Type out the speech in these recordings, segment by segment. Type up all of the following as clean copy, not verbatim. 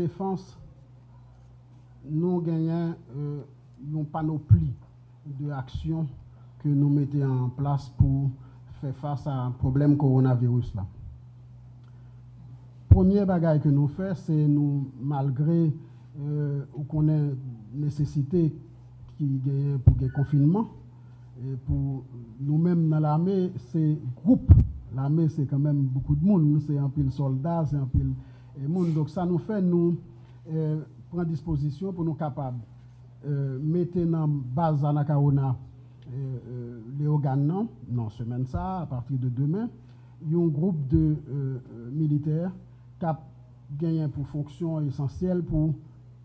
défense, nous gagnons une panoplie d'actions que nous mettons en place pour faire face à un problème coronavirus là. Premier bagage que nous faisons, c'est nous, malgré qu'on ait nécessité qui gagne pour le confinement, et pour nous-mêmes dans l'armée, c'est groupe. L'armée, c'est quand même beaucoup de monde, c'est un pile soldats, c'est un pile monde. Donc ça nous fait nous prendre disposition pour nous capables mettre dans base à Nakaona les organes non semaine ça à partir de demain, il y a un groupe de militaires qui a gagné pour fonction essentielle pour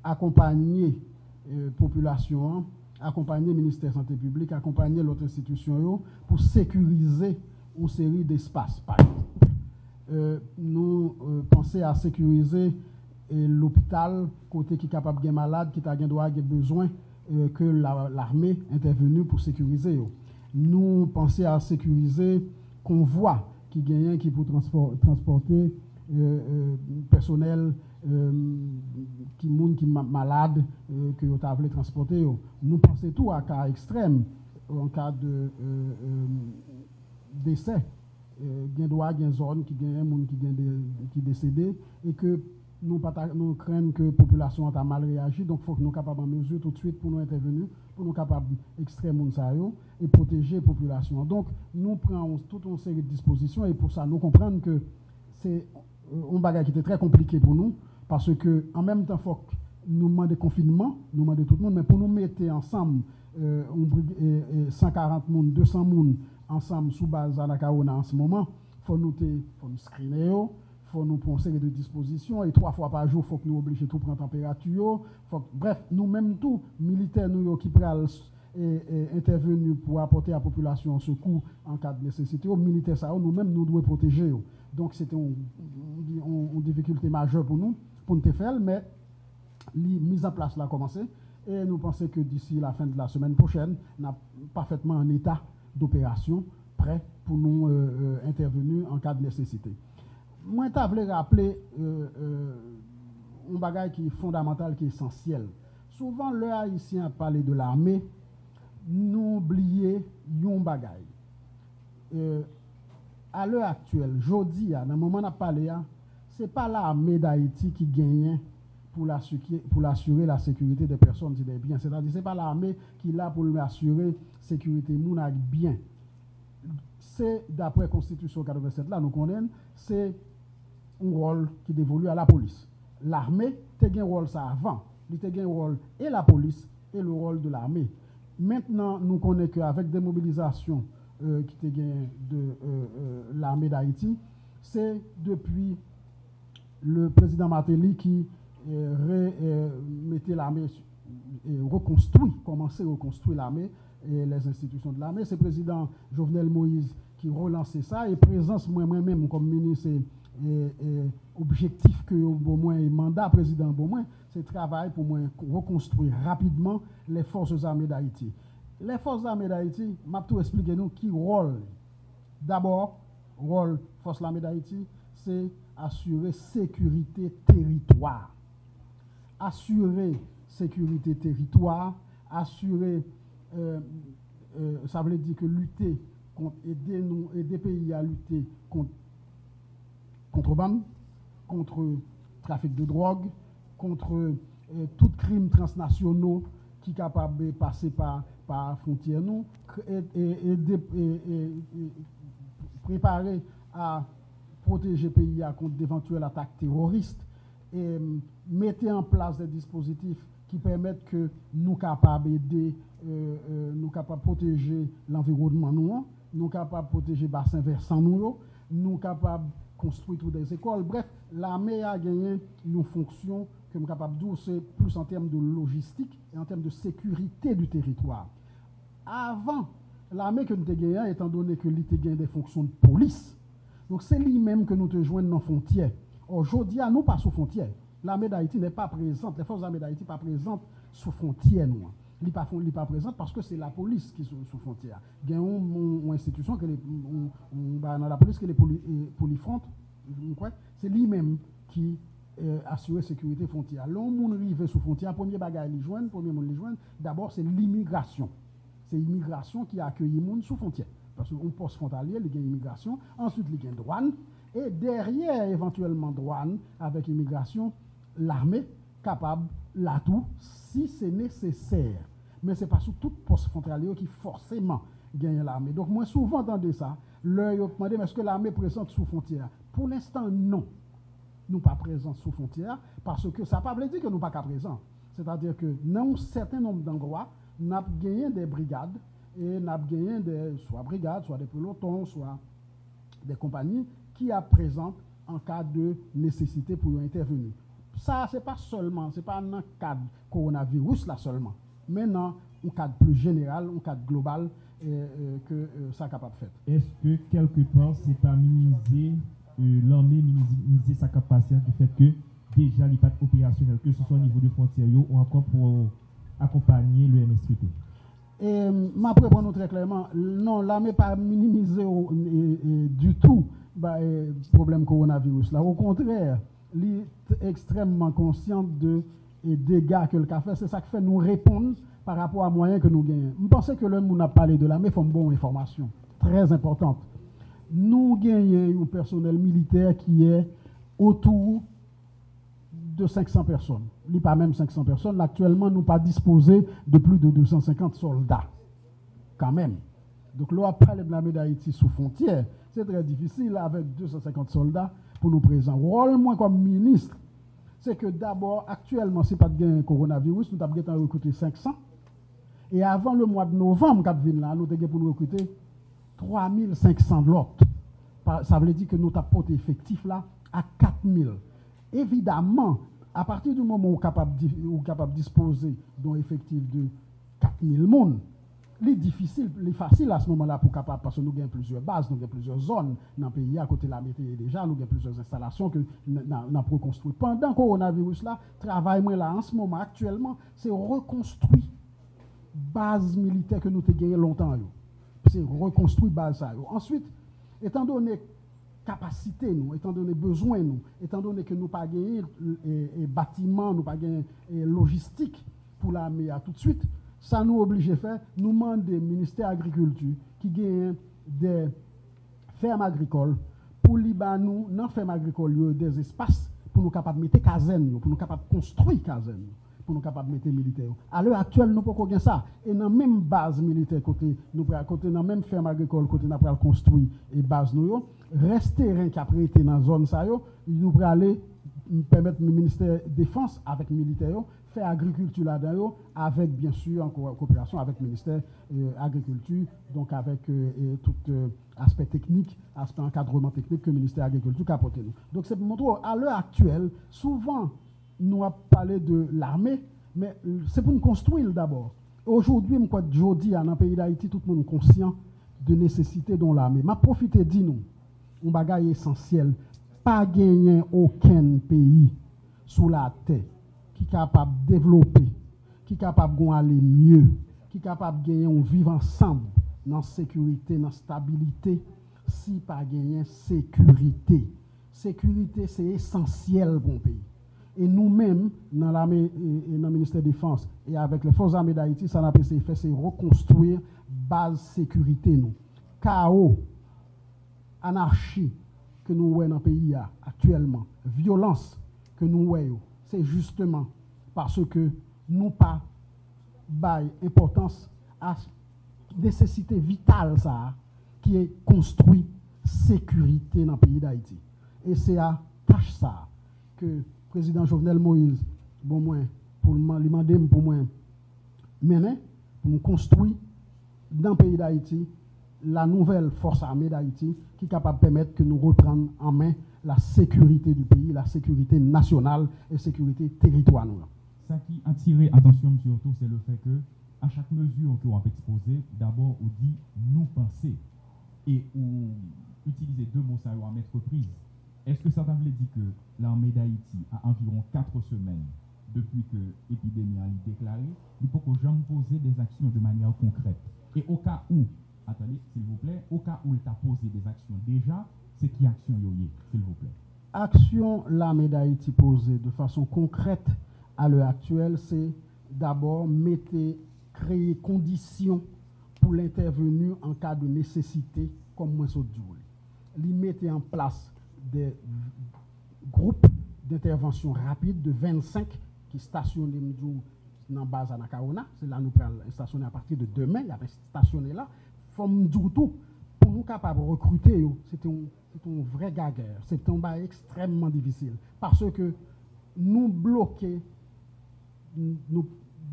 accompagner la population, accompagner le ministère de la Santé publique, accompagner l'autre institution pour sécuriser une série d'espaces. Par exemple, nous pensons à sécuriser l'hôpital, côté qui est capable de malade, qui a besoin que l'armée intervenue pour sécuriser. Nous pensons à sécuriser convoi qui gagne qui pour transporter personnel qui malade que vous avez transporter. Nous pensons tout à cas extrême en cas de décès. Il y a une zone qui gagne un monde qui décédé et que nous craignons que la population a mal réagi, donc il faut que nous soyons capables de mesure tout de suite pour nous intervenir, pour nous capables d'extraire et protéger la population. Donc nous prenons toute une série de dispositions et pour ça nous comprenons que c'est un bagage qui était très compliqué pour nous parce que en même temps il faut que nous demandions confinement, nous demandions tout le monde, mais pour nous mettre ensemble 140 personnes, 200 personnes ensemble sous base à la Kaona en ce moment, il faut nous screener. Il faut nous prendre une série de dispositions et 3 fois par jour, il faut que nous obligions tout prendre température. Bref, nous-mêmes, tous, militaires nous, qui prennent intervenir pour apporter à la population un secours en cas de nécessité, aux militaires, nous-mêmes, nous devons protéger. Donc, c'était une difficulté majeure pour nous faire, mais la mise en place a commencé et nous pensons que d'ici la fin de la semaine prochaine, nous sommes parfaitement en état d'opération, prêt pour nous intervenir en cas de nécessité. Moi, je voulais rappeler un bagage qui est fondamental, qui est essentiel. Souvent, les Haïtiens parlent de l'armée, nous oublions un bagage. À l'heure actuelle, aujourd'hui, dans le moment où on a parlé, ce n'est pas l'armée d'Haïti qui gagne pour assurer la sécurité des personnes et des biens. C'est-à-dire que ce n'est pas l'armée qui est là pour assurer la sécurité des biens. C'est, d'après la Constitution 87, là, nous connaissons, c'est un rôle qui est dévolu à la police. L'armée a un rôle ça avant. Il a un rôle et la police et le rôle de l'armée. Maintenant, nous connaissons qu'avec des mobilisations qui ont de l'armée d'Haïti, c'est depuis le président Martelly qui mettait l'armée, commençait à reconstruire l'armée et les institutions de l'armée. C'est le président Jovenel Moïse qui relançait ça et présence moi-même comme ministre et objectif que au moins mandat président au moins c'est travail pour moi reconstruire rapidement les forces armées d'Haïti. Les forces armées d'Haïti, m'a tout expliqué nous qui rôle. D'abord, rôle force armées d'Haïti, c'est assurer sécurité territoire. Assurer sécurité territoire, assurer ça veut dire que lutter contre aider pays à lutter contre contrebande, contre trafic de drogue, contre tout crime transnationaux qui est capable de passer par frontières nous, et préparer à protéger le pays contre d'éventuelles attaques terroristes et mettre en place des dispositifs qui permettent que nous capables d'aider, nous capables de protéger l'environnement, nous capables de protéger le bassin versant nous capables construire toutes des écoles. Bref, l'armée a gagné une fonction que nous sommes capables de dire, c'est plus en termes de logistique et en termes de sécurité du territoire. Avant, l'armée que nous avons gagnée, étant donné que l'IT gagne des fonctions de police, donc c'est lui-même que nous te joignons dans les frontières. Aujourd'hui, nous pas sous frontières. L'armée d'Haïti n'est pas présente, les forces armées d'Haïti ne sont pas présentes sous frontières. Il n'est pas présente parce que c'est la police qui est sous frontière. Il y a une institution, dans la police, qui est les polyfrontes, c'est lui-même qui assurer sécurité frontière. L'on moun rive sous frontière, premier bagage li joindre, d'abord c'est l'immigration. C'est l'immigration qui accueille les gens sous frontière. Parce qu'on poste frontalier, il y a immigration, ensuite il y a douane, et derrière éventuellement douane avec immigration, l'armée capable l'atout si c'est nécessaire. Mais ce n'est pas sous tout poste frontalier qui forcément gagne l'armée. Donc moi souvent entendez ça, l'œil demandé, mais est-ce que l'armée est présente sous frontière? Pour l'instant, non. Nous pas présents sous frontière, parce que ça ne veut pas dire que nous pas présents. C'est-à-dire que dans un certain nombre d'endroits, nous avons gagné des brigades, et nous avons gagné soit brigades, soit des pelotons, soit des compagnies qui sont présentes en cas de nécessité pour intervenir. Ça, ce n'est pas seulement, ce n'est pas dans le cadre coronavirus là seulement, mais dans un cadre plus général, un cadre global que ça est capable de faire. Est-ce que quelque part, ce n'est pas minimiser l'armée, minimiser sa capacité du fait que déjà, il n'est pas opérationnel, que ce soit au niveau de frontières ou encore pour accompagner le MSPP? Et ma réponse très clairement, non, l'armée pas minimisé du tout le problème coronavirus. Là, au contraire, elle est extrêmement consciente des dégâts que le cas fait. C'est ça qui fait nous répondre par rapport à moyens que nous gagnons. Je pense que le monde a parlé de l'armée, il faut une bonne information, très importante. Nous gagnons un personnel militaire qui est autour de 500 personnes. Il n'y a pas même 500 personnes. Actuellement, nous pas disposés de plus de 250 soldats. Quand même. Donc, là, après l'armée d'Haïti sous frontière, c'est très difficile avec 250 soldats pour nous présenter. Rôle, moi, comme ministre, c'est que d'abord, actuellement, si pas de coronavirus, nous avons recruté 500. Et avant le mois de novembre, nous avons pour nous recruter 3500 de l'autre. Ça veut dire que nous avons porté effectif là à 4000. Évidemment, à partir du moment où on est capable de disposer d'un effectif de 4000 personnes, c'est difficile, c'est facile à ce moment-là pour capable, parce que nous avons plusieurs bases, nous avons plusieurs zones dans le pays, à côté de la météo déjà, nous avons plusieurs installations que nous avons construites. Pendant le coronavirus là, travail moi là en ce moment actuellement, c'est reconstruire base militaire que nous avons gagné longtemps. C'est reconstruire base ça. Ensuite, étant donné capacité nous, étant donné besoin nous, étant donné que nous pas gagné bâtiment, nous pas gagné logistique pour l'armée à tout de suite, ça nous oblige à faire, nous demander au ministère de l'Agriculture qui gagne des fermes agricoles pour nous, dans les fermes agricoles, des espaces pour nous capables de mettre casernes, pour nous capables de construire casernes, pour nous capables de mettre militaires. À l'heure actuelle, nous ne pouvons pas faire ça. Et dans la même base militaire, côté, dans la même ferme agricole, côté nous pouvons construire et base nous, rester rien qu'après été dans la zone, ça, nous pouvons aller permettre le ministère de la Défense avec les militaires, faire agriculture là-dedans, avec bien sûr en coopération avec le ministère de l'Agriculture, donc avec tout aspect technique, aspect encadrement technique que le ministère de l'Agriculture a apporté nous. Donc c'est pour montrer, à l'heure actuelle, souvent, nous avons parlé de l'armée, mais c'est pour nous construire d'abord. Aujourd'hui, je dis, dans le pays d'Haïti, tout le monde est conscient de nécessité de l'armée. Je profite de dire, un bagage essentiel, pas gagner aucun pays sous la terre qui est capable de développer, qui est capable d'aller mieux, qui est capable de gagner, on vivre ensemble dans la sécurité, dans la stabilité, si pas gagner sécurité. Sécurité, c'est essentiel pour un pays. Et nous-mêmes, dans l'armée et dans le ministère de la Défense et avec les forces armées d'Haïti, ça n'a pas fait, c'est reconstruire base sécurité. Nous. Chaos, anarchie que nous voyons dans le pays actuellement, violence que nous voyons, c'est justement parce que nous pas bail importance à nécessité vitale ça qui est construit sécurité dans le pays d'Haïti. Et c'est à tâche ça que le président Jovenel Moïse, bon moi, pour lui demander pour moi, mener, pour nous construire dans le pays d'Haïti la nouvelle force armée d'Haïti qui est capable de permettre que nous reprenions en main la sécurité du pays, la sécurité nationale et la sécurité territoriale. Ça qui a attiré attention surtout, c'est le fait que à chaque mesure que vous avez exposée, d'abord on dit nous penser et on utilise deux mots ça à mettre prise. Est-ce que ça veut dire que l'armée d'Haïti a environ 4 semaines depuis que l'épidémie a été déclarée, il faut que j'en poser des actions de manière concrète. Et au cas où, attendez, s'il vous plaît, au cas où il t'a posé des actions déjà, c'est qui action y s'il vous plaît? action l'armée d'Haïti posée de façon concrète à l'heure actuelle, c'est d'abord créer conditions pour l'intervenir en cas de nécessité, comme moi je dis. Ils mettent en place des groupes d'intervention rapide de 25 qui stationnent dans la base à Nakaona. C'est là que nous allons stationner à partir de demain. Il y a stationné là. Il faut nous dire tout. Pour nous capables de recruter, c'est un vrai gaguerre. C'est un bail extrêmement difficile. Parce que nous bloquons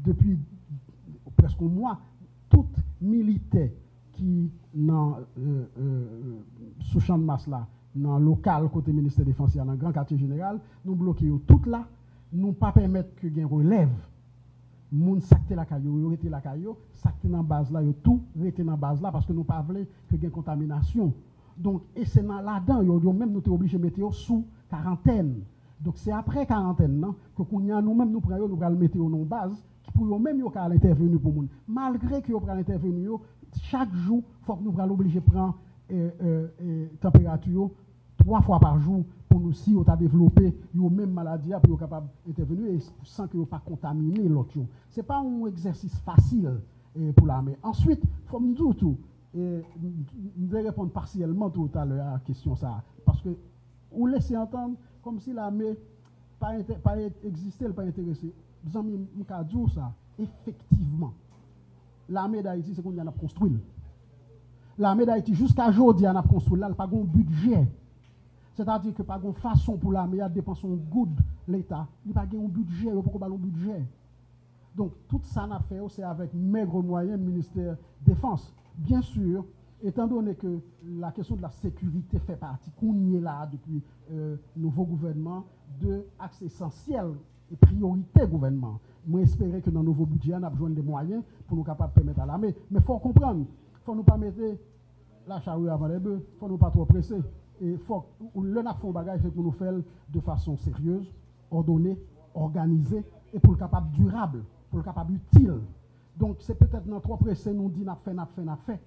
depuis presque un mois tout militaire qui dans sous champ de masse là, dans le local côté ministère de la Défense, dans le grand quartier général, nous bloquons tout là, nous pas permettre que gain relève. Moun sakte la caillou, yo rete la caillou, sakte dans base là, yo tout rete dans base là parce que nous pas voulons que gain contamination. Donc et c'est dans là-dedans yo même nous t'es obligé de mettre sous quarantaine. Donc c'est après quarantaine non que nous même nous prenons nous le mettre en base pour eux même yo ka intervenir pour moun. Malgré que yo pral intervenir chaque jour faut que nous pral obligé prendre température 3 fois par jour pour nous si on a développé une même maladie pour être capable d'intervenir sans que nous pas contaminer l'autre. Ce n'est pas un exercice facile pour l'armée. Ensuite, il faut me dire tout. Je vais répondre partiellement tout à l'heure à la question ça. Parce que vous laissez entendre comme si l'armée pas existait, pas intéressée. Vous avez dit ça. Effectivement, l'armée d'Haïti, c'est qu'on y en a construit. L'armée d'Haïti, jusqu'à aujourd'hui, on a construit là, il n'y a pas de budget. C'est-à-dire que pas de façon pour l'armée à dépenser un good l'État. Il n'y a pas de budget, il n'y a pas de budget. Donc, tout ça n'a fait, c'est avec maigre moyens du ministère de la Défense. Bien sûr, étant donné que la question de la sécurité fait partie, qu'on y est là depuis le nouveau gouvernement, de axes essentiels et priorités gouvernement. Moi, j'espère que dans le nouveau budget, on a besoin des moyens pour nous capables de permettre à l'armée. Mais il faut comprendre, il ne faut nous pas mettre la charrue avant les bœufs, il faut nous pas trop presser. Et faut le n'a fait un bagage pour nous faire de façon sérieuse, ordonnée, organisée et pour le capable durable, pour le capable utile. Donc c'est peut-être notre trop pressé nous dit n'a fait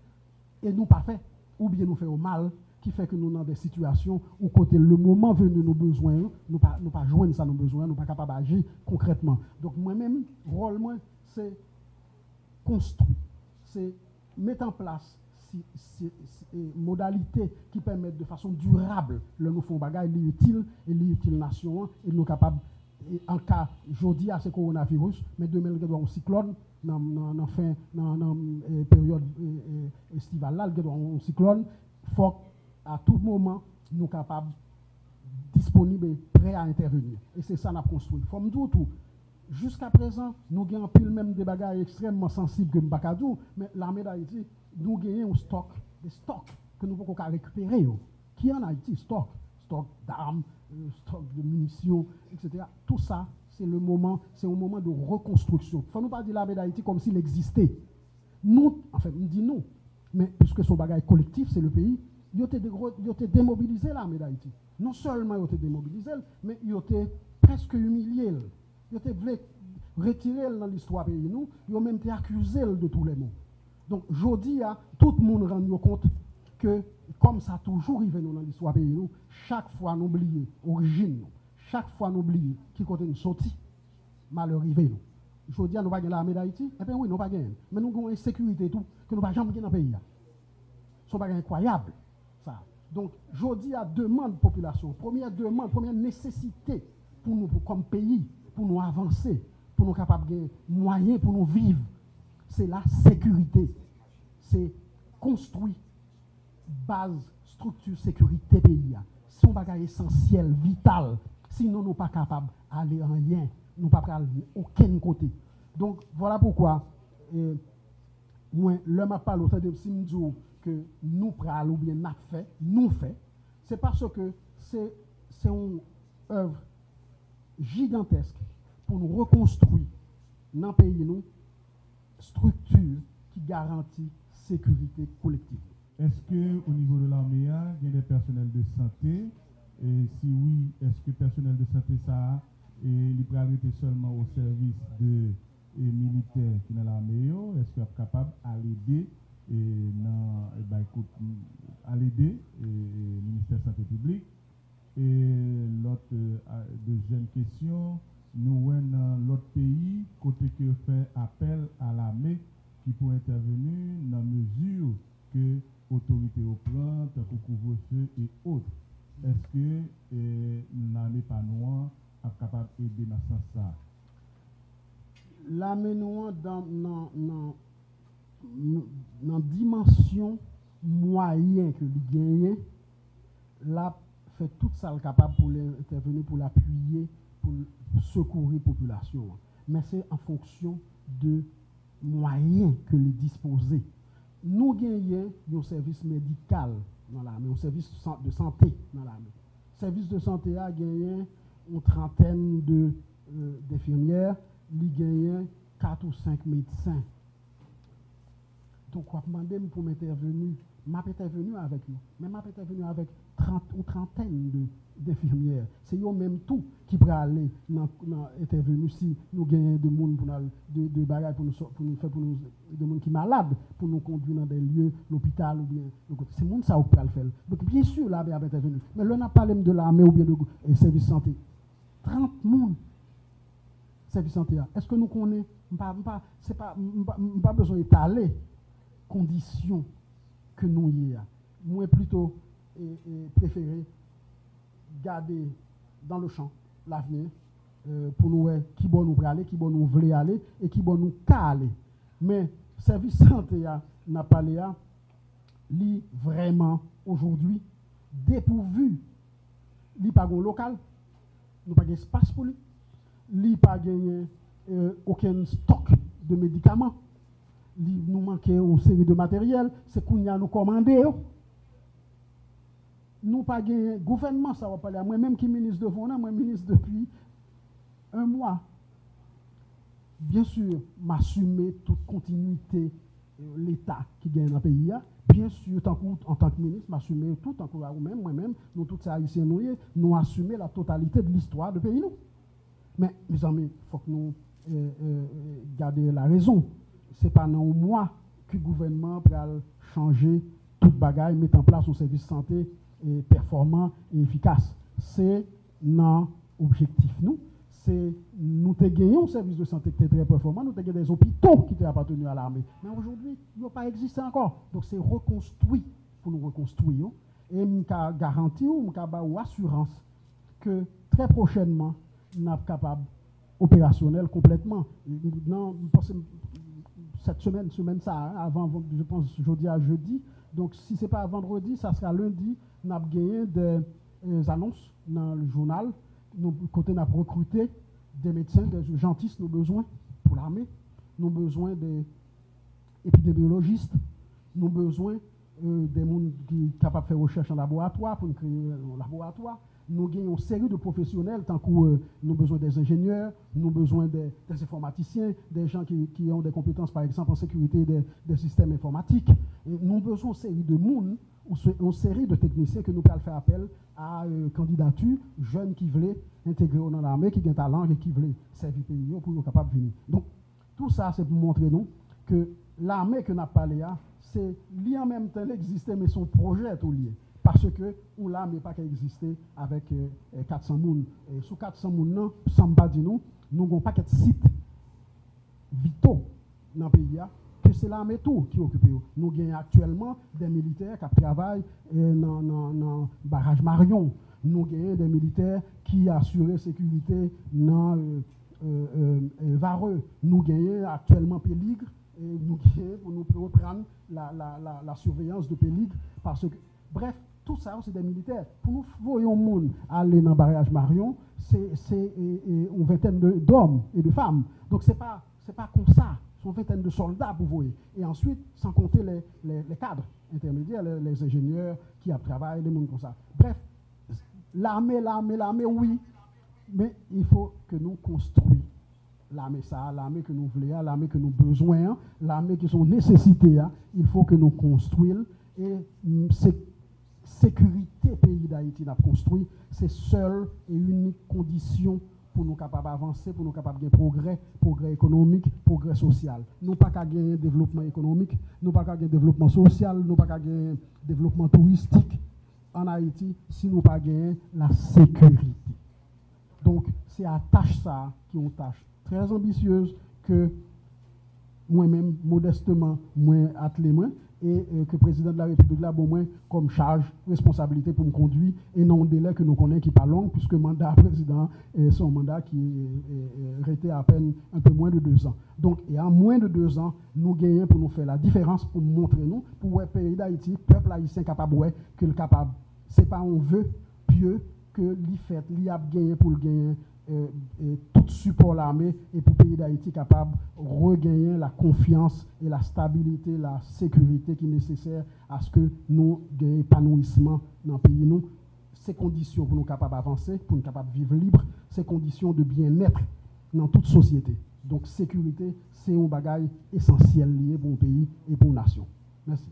et nous pas fait ou bien nous fait au mal qui fait que nous dans des situations où côté le moment venu nos besoins nous pas joindre ça nos besoins, nous pas capable d'agir concrètement. Donc moi-même rôle moi c'est construire, c'est mettre en place modalités qui permettent de façon durable le nous font bagage l'utile et l'utile nation et nous capables en cas aujourd'hui à ce coronavirus mais 2000 un cyclone dans fin dans période estivale là un cyclone faut à tout moment nous capables disponibles prêts à intervenir et c'est ça qu'on a construit faut me dire tout jusqu'à présent nous avons pile même des bagages extrêmement sensibles que Mbakadou mais l'armée d'Haïti nous gagnons des stocks que nous pouvons récupérer. Qui en Haïti, stock d'armes, stock de munitions, etc. Tout ça, c'est un moment de reconstruction. Il ne faut nous pas dire l'armée d'Haïti comme s'il existait. Nous, enfin, on dit nous, mais puisque son bagage collectif, c'est le pays, il a démobilisé l'armée d'Haïti. Non seulement il a démobilisé, mais il a presque humilié. Il a retiré dans l'histoire pays nous, il a même été accusé de tous les maux. Donc, aujourd'hui, tout le monde rend compte que, comme ça a toujours arrivé dans l'histoire pays, nous, chaque fois nous oublions l'origine, chaque fois nous oublions qui côté nous sorti, malheur arrivé. Aujourd'hui, nous n'avons pas l'armée d'Haïti, eh bien oui, nous n'avons pas gagné. Mais nous avons une sécurité tout, que nous n'avons jamais gagné dans le pays. C'est incroyable, ça. Donc, aujourd'hui, il y a demande population. Première demande, première nécessité pour nous, comme pays, pour nous avancer, pour nous capables de moyens pour nous vivre. C'est la sécurité. C'est construire base, structure, sécurité pays. C'est un bagage essentiel, vital. Sinon, nous ne sommes pas capables d'aller en rien. Nous ne sommes pas capables d'aller aucun côté. Donc, voilà pourquoi, moi, le m'a parlé de Simdou que nous prenons ou bien nous fait, c'est parce que c'est une œuvre gigantesque pour nous reconstruire dans le pays, nous, structure qui garantit sécurité collective. Est-ce qu'au niveau de l'armée, il y a des personnels de santé? Et si oui, est-ce que le personnel de santé, ça, il peut arrêter seulement au service de militaires qui sont dans l'armée? Est-ce qu'il est capable d'aider à l'aider le ministère de la Santé publique Et l'autre deuxième question, nous dans l'autre pays, côté que fait appel à l'armée qui peut intervenir dans la mesure que l'autorité au prend, couvre-feu et autres. Est-ce que l'armée pas noire est capable d'aider dans ce sens-là? L'armée noire dans la dimension moyenne que lui gagne, là fait tout ça capable pour intervenir, pour l'appuyer, pour secourir la population. Mais c'est en fonction de moyens que les disposer. Nous gagnons un service médical dans l'armée, un service de santé dans l'armée. Le service de santé a gagné une trentaine d'infirmières, il gagne 4 ou 5 médecins. Donc, on va demander pour m'intervenir. M'a intervenu avec nous, mais m'a intervenu avec 30 ou trentaine d'infirmières. C'est eux même tout qui pourraient aller intervenir si nous gagnons de monde pour de bagages pour nous faire pour nous de monde qui malade pour nous conduire dans des lieux, l'hôpital ou bien c'est monde ça qui peut le faire. Donc bien sûr l'armée a intervenu, mais là on a parlé de l'armée ou bien de service de santé. 30 monde service de santé. Est-ce que nous connaissons pas besoin d'étaler conditions que nous y a. Moi plutôt préféré garder dans le champ l'avenir pour nous qui bon nous aller, qui bon nous voulons aller et qui bon nous aller. Mais service santé n'a pas li vraiment aujourd'hui dépourvu, li pas gon local, nous pas espace pour lui, li pas gagné aucun stock de médicaments. Nous manquons une série de matériel, c'est qu'on y a nous commandé. Nous pas gagné gouvernement, ça va parler à moi-même qui ministre de Fonds, moi ministre depuis un mois. Bien sûr, m'assumer toute continuité l'État qui gagne dans le pays. Bien sûr, en tant que ministre, m'assumer tout en moi-même, nous tous ces haïtiens, nous assumer la totalité de l'histoire du pays. Mais, mes amis, il faut que nous gardions la raison. Ce n'est pas dans un mois que le gouvernement peut changer toute bagaille, mettre en place un service de santé performant et efficace. C'est dans l'objectif. Nous avons gagné un service de santé qui était très performant, nous avons des hôpitaux qui étaient appartenus à l'armée. Mais aujourd'hui, ils n'ont pas existé encore. Donc c'est reconstruit pour nous reconstruire. Et je garantis ou je assurance que très prochainement, nous sommes capables opérationnel complètement. Non, cette semaine ça, avant, je pense, jeudi à jeudi. Donc, si ce n'est pas vendredi, ça sera lundi. Nous avons gagné des annonces dans le journal. Nous avons recruté des médecins, des urgentistes, nos besoins pour l'armée. Nous avons besoin des épidémiologistes. Nous avons besoin des gens qui sont capables de faire recherche en laboratoire, pour nous créer un laboratoire. Nous avons une série de professionnels, tant que nous avons besoin des ingénieurs, nous avons besoin des informaticiens, des gens qui ont des compétences, par exemple, en sécurité des systèmes informatiques. Et nous avons besoin d'une série de monde, une série de techniciens que nous pouvons faire appel à candidature, jeunes qui veulent intégrer dans l'armée, qui ont un talent et qui veulent servir le pays pour être capables de venir. Donc, tout ça, c'est pour montrer nous que l'armée que nous avons parlé, c'est lié en même temps exister, mais son projet est tout lié. Parce que l'armée n'est pas qu'à exister avec 400 personnes. Sous 400 personnes, Samba dit nous n'avons pas de sites vitaux dans le pays, que c'est l'armée tout qui occupe. Nous avons actuellement des militaires qui travaillent dans le barrage Marion. Nous avons des militaires qui assurent la sécurité dans Vareux. Nous avons actuellement Péligre. Et nous pour nous reprendre la surveillance de Péligre. Parce que, bref, tout ça, c'est des militaires. Pour nous, voyons le monde aller dans le barrage Marion, c'est une vingtaine d'hommes et de femmes. Donc, ce n'est pas comme ça. C'est une vingtaine de soldats pour vous. Et ensuite, sans compter les cadres intermédiaires, les ingénieurs qui travaillent, les gens comme ça. Bref, l'armée, oui. Mais il faut que nous construisions l'armée, l'armée que nous voulons, l'armée que nous avons besoin, l'armée qui sont nécessitées. Il faut que nous construisions. Et c'est sécurité pays d'Haïti n'a construit, c'est seule et unique condition pour nous capables d'avancer, pour nous capables de gagner progrès économique, progrès social. Nous pas qu'à gagner développement économique, nous pas qu'à gagner développement social, nous pas qu'à gagner développement touristique en Haïti si nous pas gagner la sécurité. Donc, c'est à tâche ça qui est une tâche très ambitieuse que moi-même, modestement, moi, attelé moi, et que le président de la République là, bon, moi, comme charge, responsabilité pour me conduire, et non un délai que nous connaissons qui pas long, puisque le mandat président est son mandat qui est resté à peine un peu moins de 2 ans. Donc, et en moins de 2 ans, nous gagnons pour nous faire la différence, pour montrer nous, pour le pays d'Haïti, peuple haïtien capable, ouais, que le capable, c'est pas un vœu pieux que l'y fait, l'y a gagné pour le gagner. Tout support l'armée et pour le pays d'Haïti capable de regagner la confiance et la stabilité, la sécurité qui est nécessaire à ce que nous gagnions épanouissement dans le pays. Nous, ces conditions pour nous capables d'avancer, pour nous capables de vivre libre, ces conditions de bien-être dans toute société. Donc, sécurité, c'est un bagage essentiel lié pour un pays et pour une nation. Merci.